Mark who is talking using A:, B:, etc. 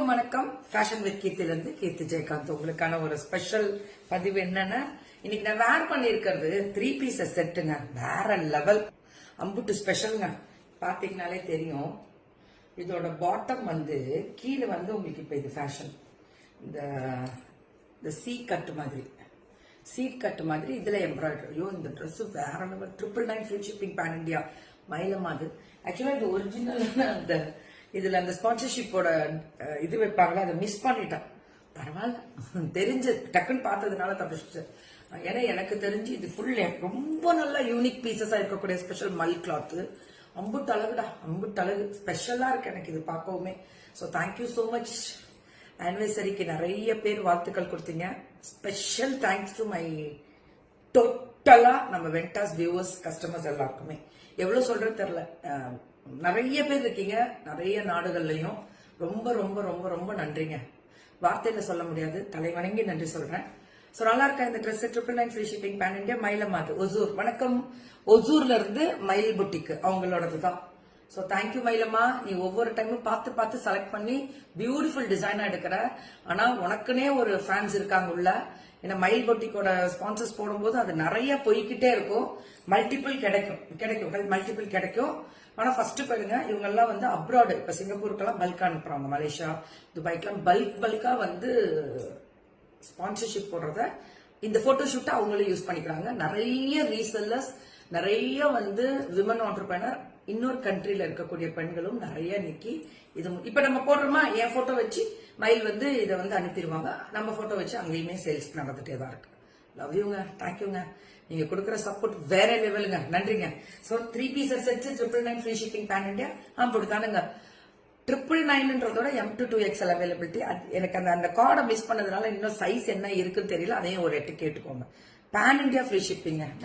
A: அனைவருக்கும் வணக்கம். Fashion with கீர்த்திலிருந்து கீர்த்தி ஜெயகாந்த். உங்களுக்கான ஒரு ஸ்பெஷல் பதிவு என்னன்னா, இன்னைக்கு நான் வேர் பண்ணிருக்கிறது 3 பீசஸ் செட்டுங்க. வேற லெவல், அம்புட்டு ஸ்பெஷல்ங்க. பாத்தீங்கன்னாலே தெரியும். இதோட பாட்டம் கீழே உங்களுக்கு இப்ப இது ஃபேஷன், இந்த சீ கட் மாதிரி இதுல எம்ப்ராய்டரி. ஐயோ, இந்த ட்ரெஸ் வேற level. 999 free shipping pan India. மயிலமா அது ஆக்சுவலா இது ஒரிஜினல். அந்த இதுல அந்த ஸ்பான்சர்ஷிப்போட இது வைப்பாங்களா, அதை மிஸ் பண்ணிட்டேன். பரவாயில்ல, தெரிஞ்சு டக்குன்னு பார்த்ததுனால தப்பிச்சு. ஏன்னா எனக்கு தெரிஞ்சு இது ஃபுல் ரொம்ப நல்ல யூனிக் பீசஸா இருக்கக்கூடிய ஸ்பெஷல் மல் கிளாத். அம்புட்டு அழகுடா, அம்புட்டு அழகு. ஸ்பெஷலா இருக்கு எனக்கு இது பார்க்கவுமே. So thank you so much. ஆனிவர்சரிக்கு நிறைய பேர் வாழ்த்துக்கள் கொடுத்தீங்க. ஸ்பெஷல் தேங்க்ஸ் டு மை டோட்டலா நம்ம வெண்டாஸ் வியூவர்ஸ், கஸ்டமர்ஸ் எல்லாருக்குமே. எவ்வளவு சொல்றது தெரியல, நிறைய பேர் இருக்கீங்க, நிறைய நாடுகள்லயும். ரொம்ப ரொம்ப ரொம்ப ரொம்ப நன்றிங்க. வார்த்தையில சொல்ல முடியாது, தலை வணங்கி நன்றி சொல்றேன். சோ நல்லா இருக்கா இந்த dress? 999 free shipping pan India, மயிலமாது, ஒசூர். வணக்கம். ஒசூர்ல இருந்து மயில் புட்டிக்கு, அவங்களோடதுதான். So thank you மயிலம்மா. நீ ஒவ்வொரு டைமும் பார்த்து பார்த்து செலக்ட் பண்ணி பியூட்டிஃபுல் டிசைனா எடுக்கிற. ஆனா உனக்குனே ஒரு ஃபேன்ஸ் இருக்காங்க உள்ள. ஏன்னா மயில் பொட்டிக்கோட ஸ்பான்சர்ஸ் போடும்போது அது நிறைய போய்கிட்டே இருக்கும். மல்டிபிள் கிடைக்கும். ஆனா ஃபர்ஸ்ட் பாருங்க, இவங்க எல்லாம் அப்ராடு, இப்ப சிங்கப்பூருக்கெல்லாம் பல்கா அனுப்புறாங்க, மலேசியா, துபாய்க்கெல்லாம் பல்கா ஸ்பான்சர்ஷிப் போடுறத இந்த போட்டோ ஷூட்டை அவங்களே யூஸ் பண்ணிக்கிறாங்க. நிறைய ரீசெல்லர்ஸ், நிறைய விமன் ஆண்டர்பிரனர், இன்னொரு கண்ட்ரில இருக்கக்கூடிய பெண்களும் நிறைய நிக்கி இது இப்ப நம்ம போடுறோமா, என் போட்டோ வச்சு மயில் இதை அனுப்பிடுவாங்க. நம்ம போட்டோ வச்சு அங்கேயுமே சேல்ஸ் நடந்துட்டே தான் இருக்கு. லவ் யூங்க, தேங்க்யூங்க. நீங்க கொடுக்குற சப்போர்ட் வேற லெவலுங்க. நன்றிங்க. So 3 pieces sets 999 free shipping pan India. அப்படித்தானுங்க. 999ன்றதோட M to 2XL அவைலபிலிட்டி. எனக்கு அந்த கார்டை மிஸ் பண்ணதுனால இன்னும் சைஸ் என்ன இருக்குன்னு தெரியல. அதையும் ஒரு எட்டு கேட்டுக்கோங்க. Pan India free ஷிப்பிங்க.